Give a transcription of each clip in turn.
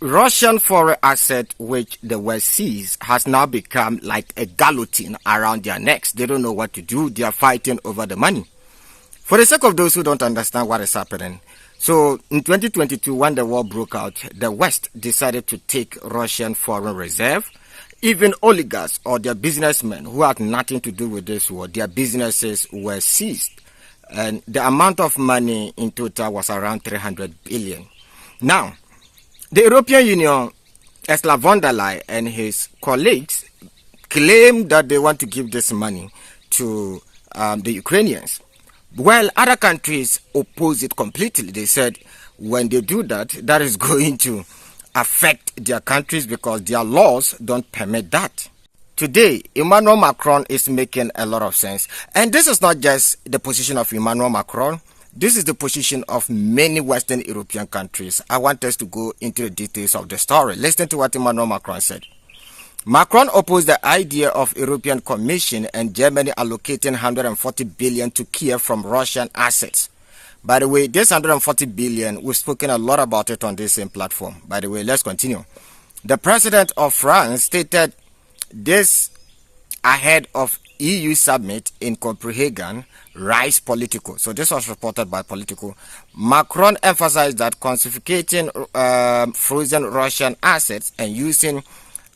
Russian foreign asset which the West sees has now become like a guillotine around their necks. They don't know what to do. They are fighting over the money. For the sake of those who don't understand what is happening, so in 2022, when the war broke out, the West decided to take Russian foreign reserve. Even oligarchs or their businessmen who had nothing to do with this war, their businesses were seized. And the amount of money in total was around 300 billion. Now, the European Union, Ursula von der Leyen and his colleagues claim that they want to give this money to the Ukrainians. Well, other countries oppose it completely. They said when they do that, that is going to affect their countries because their laws don't permit that. Today, Emmanuel Macron is making a lot of sense. And this is not just the position of Emmanuel Macron. This is the position of many Western European countries. I want us to go into the details of the story. Listen to what Emmanuel Macron said. Macron opposed the idea of European Commission and Germany allocating 140 billion to Kiev from Russian assets. By the way, this 140 billion, we've spoken a lot about it on this same platform. By the way, let's continue. The president of France stated this ahead of EU summit in Copenhagen, Rise Political. So this was reported by Political. Macron emphasized that confiscating frozen Russian assets and using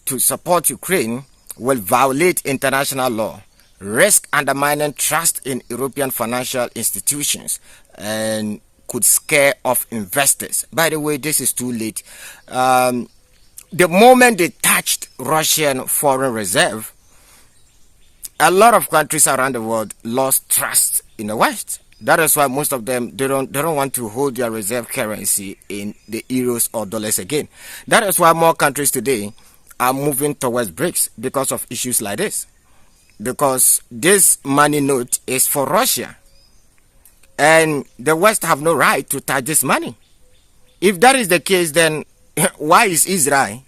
to support Ukraine will violate international law, risk undermining trust in European financial institutions, and could scare off investors. By the way, this is too late. The moment they touched Russian foreign reserve, a lot of countries around the world lost trust in the West. That is why most of them they don't want to hold their reserve currency in the euros or dollars again. That is why more countries today are moving towards BRICS because of issues like this. Because this money note is for Russia. And the West have no right to touch this money. If that is the case, then why is Israel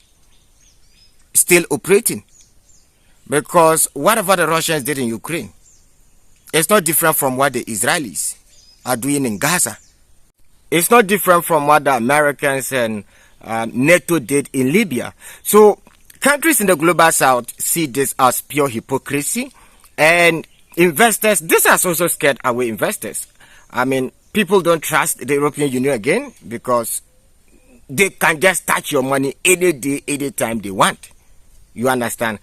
still operating? Because whatever the Russians did in Ukraine, it's not different from what the Israelis are doing in Gaza. It's not different from what the Americans and NATO did in Libya. So countries in the global south see this as pure hypocrisy, and investors, this has also scared away investors. I mean, people don't trust the European Union again because they can just touch your money any day, any time they want. You understand?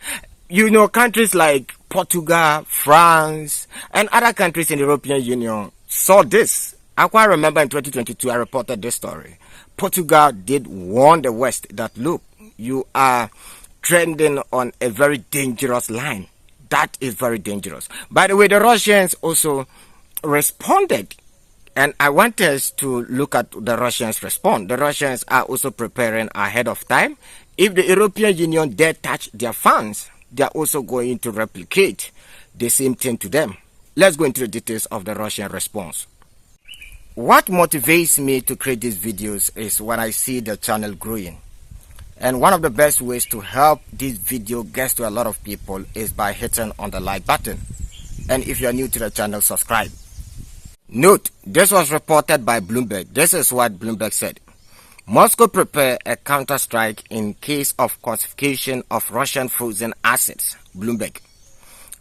You know, countries like Portugal, France, and other countries in the European Union saw this. I quite remember in 2022, I reported this story. Portugal did warn the West that, look, you are trending on a very dangerous line. That is very dangerous. By the way, the Russians also responded, and I want us to look at the Russians' response. The Russians are also preparing ahead of time. If the European Union dare touch their funds, they are also going to replicate the same thing to them. Let's go into the details of the Russian response. What motivates me to create these videos is when I see the channel growing. And one of the best ways to help this video get to a lot of people is by hitting on the like button. And if you are new to the channel, subscribe. Note, this was reported by Bloomberg. This is what Bloomberg said. Moscow prepare a counter-strike in case of confiscation of Russian frozen assets. Bloomberg.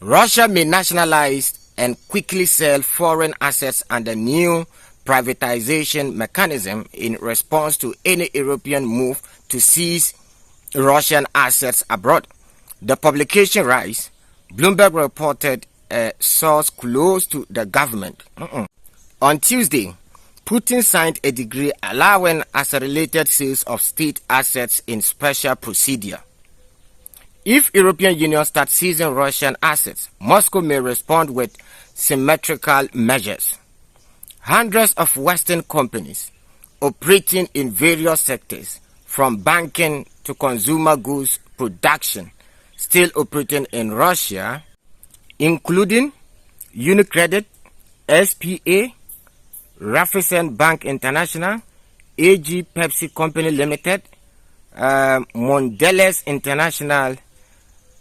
Russia may nationalize and quickly sell foreign assets under new privatization mechanism in response to any European move to seize Russian assets abroad. The publication Rise, Bloomberg reported a source close to the government. On Tuesday, Putin signed a decree allowing accelerated sales of state assets in special procedure. If European Union starts seizing Russian assets, Moscow may respond with symmetrical measures. Hundreds of Western companies operating in various sectors, from banking to consumer goods production, still operating in Russia, including Unicredit, SPA, Raiffeisen Bank International, AG Pepsi Company Limited, Mondelez International,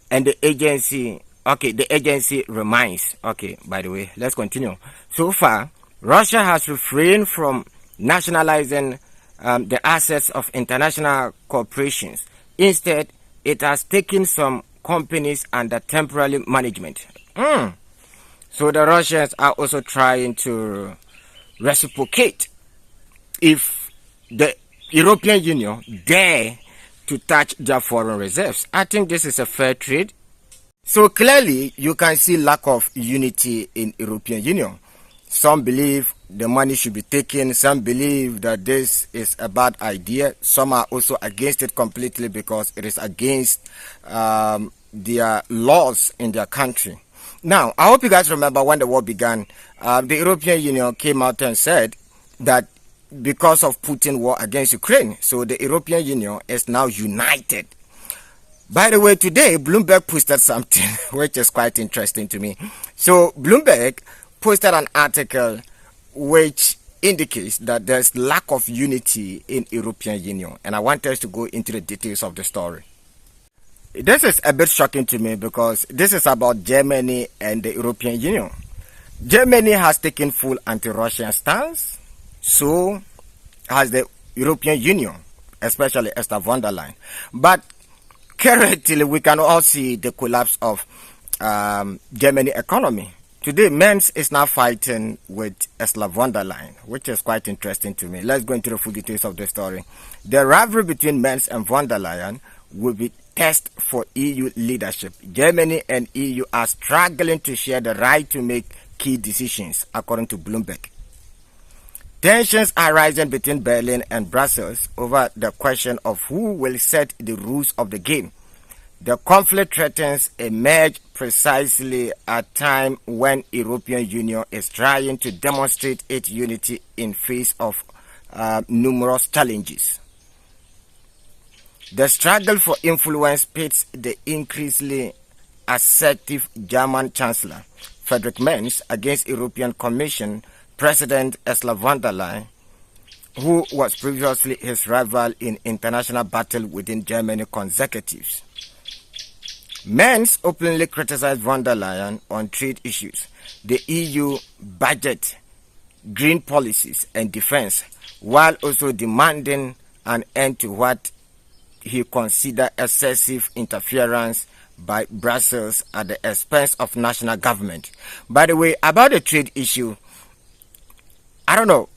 and the agency. Okay, the agency remains. Okay, by the way, let's continue. So far, Russia has refrained from nationalizing the assets of international corporations. Instead, it has taken some companies under temporary management. So the Russians are also trying to reciprocate if the European Union dare to touch their foreign reserves. I think this is a fair trade. So clearly, you can see lack of unity in European Union. Some believe the money should be taken. Some believe that this is a bad idea. Some are also against it completely because it is against their laws in their country. Now, I hope you guys remember when the war began, the European Union came out and said that because of Putin war against Ukraine, so the European Union is now united. By the way, today Bloomberg posted something which is quite interesting to me. So Bloomberg posted an article which indicates that there's lack of unity in European Union, and I want us to go into the details of the story. This is a bit shocking to me because this is about Germany and the European Union. Germany has taken full anti-Russian stance, so has the European Union, especially Ursula von der Leyen. But currently, we can all see the collapse of Germany economy. Today, Mainz is now fighting with Ursula von der Leyen, which is quite interesting to me. Let's go into the full details of the story. The rivalry between Mainz and von der Leyen will be test for EU leadership. Germany and EU are struggling to share the right to make key decisions, according to Bloomberg. Tensions are rising between Berlin and Brussels over the question of who will set the rules of the game. The conflict threatens emerge precisely at a time when European Union is trying to demonstrate its unity in face of numerous challenges. The struggle for influence pits the increasingly assertive German Chancellor Friedrich Merz against European Commission President Ursula von der Leyen, who was previously his rival in international battle within Germany consecutives. Merz openly criticized von der Leyen on trade issues, the EU budget, green policies and defense, while also demanding an end to what he considered excessive interference by Brussels at the expense of national government. By the way, about the trade issue, I don't know,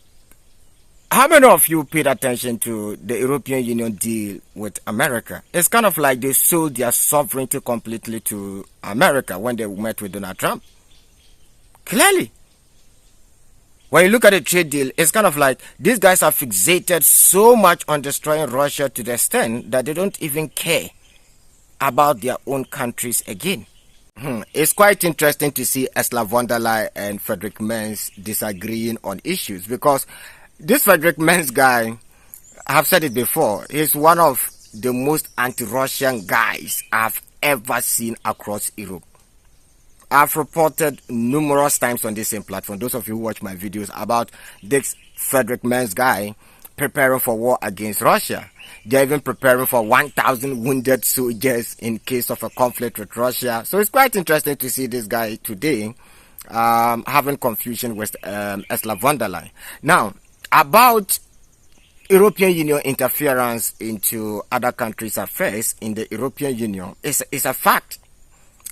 how many of you paid attention to the European Union deal with America? It's kind of like they sold their sovereignty completely to America when they met with Donald Trump. Clearly. When you look at the trade deal, it's kind of like these guys are fixated so much on destroying Russia to the extent that they don't even care about their own countries again. It's quite interesting to see Ursula von der Leyen and Friedrich Merz disagreeing on issues, because this Friedrich Merz guy, I've said it before, is one of the most anti-Russian guys I've ever seen across Europe. I've reported numerous times on this same platform, those of you who watch my videos, about this Friedrich Merz guy preparing for war against Russia. They're even preparing for 1,000 wounded soldiers in case of a conflict with Russia. So it's quite interesting to see this guy today having confusion with Ursula von der Leyen. Now, about European Union interference into other countries' affairs in the European Union, is a fact.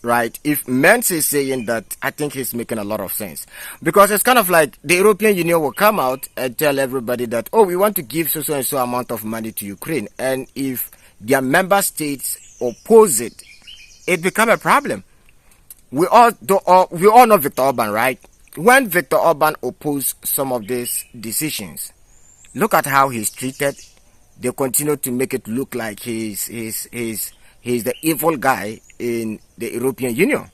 Right? If Merz is saying that, I think he's making a lot of sense. Because it's kind of like the European Union will come out and tell everybody that, oh, we want to give so and so amount of money to Ukraine. And if their member states oppose it, it becomes a problem. We all know Viktor Orban, right? When Viktor Orban opposed some of these decisions, look at how he's treated. They continue to make it look like he's the evil guy in the European Union,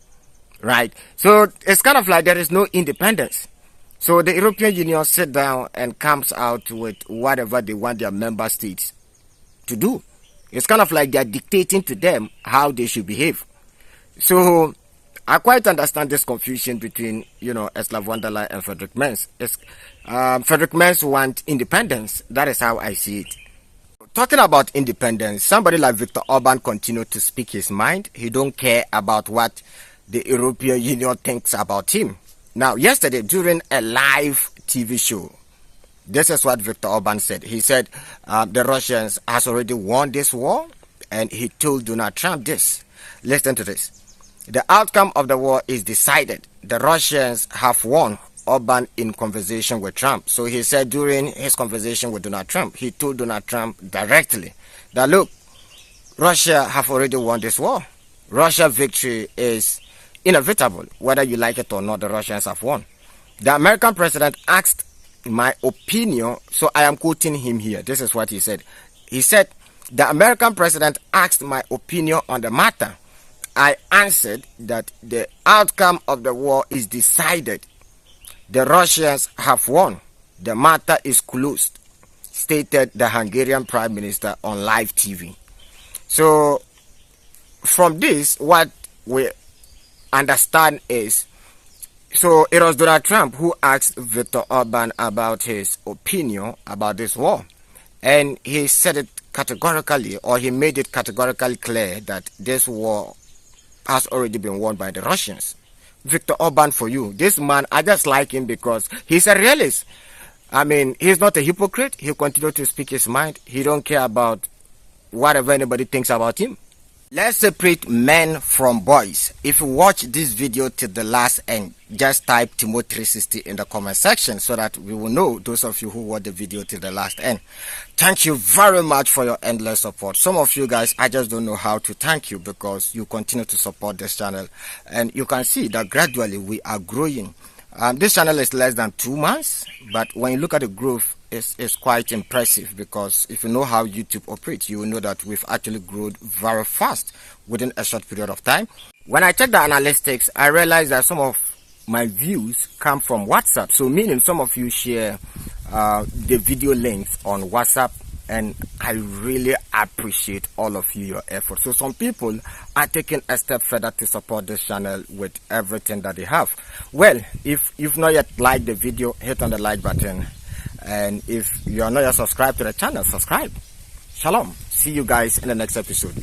right? So it's kind of like there is no independence. So the European Union sit down and comes out with whatever they want their member states to do. It's kind of like they're dictating to them how they should behave. So I quite understand this confusion between, Ursula von der Leyen and Friedrich Merz. Friedrich Merz wants independence. That is how I see it. Talking about independence, somebody like Viktor Orban continued to speak his mind. He don't care about what the European Union thinks about him. Now, yesterday, during a live TV show, This is what Viktor Orban said. He said the Russians has already won this war, and he told Donald Trump this. Listen to this. The outcome of the war is decided. The Russians have won. Orban in conversation with Trump. So he said during his conversation with Donald Trump, he told Donald Trump directly that, look, Russia have already won this war. Russia victory is inevitable. Whether you like it or not, the Russians have won. The American president asked my opinion, so I am quoting him here. This is what he said. He said, the American president asked my opinion on the matter. I answered that the outcome of the war is decided. The Russians have won. The matter is closed, stated the Hungarian Prime Minister on live TV. So, from this, what we understand is, so it was Donald Trump who asked Viktor Orban about his opinion about this war. And he said it categorically, or he made it categorically clear that this war has already been won by the Russians. Viktor Orban, for you, this man, I just like him because he's a realist. I mean, he's not a hypocrite. He continues to speak his mind. He don't care about whatever anybody thinks about him. Let's separate men from boys. If you watch this video till the last end, just type Timo360 in the comment section so that we will know, those of you who watch the video till the last end. Thank you very much for your endless support. Some of you guys, I just don't know how to thank you because you continue to support this channel. And you can see that gradually we are growing. This channel is less than 2 months, but when you look at the growth, it's quite impressive because if you know how YouTube operates, you will know that we've actually grown very fast within a short period of time. When I check the analytics, I realize that some of my views come from WhatsApp. So meaning some of you share the video links on WhatsApp, and I really appreciate all of you, your effort. So some people are taking a step further to support this channel with everything that they have. Well, if you've not yet liked the video, hit on the like button. And if you are not yet subscribed to the channel, subscribe. Shalom. See you guys in the next episode.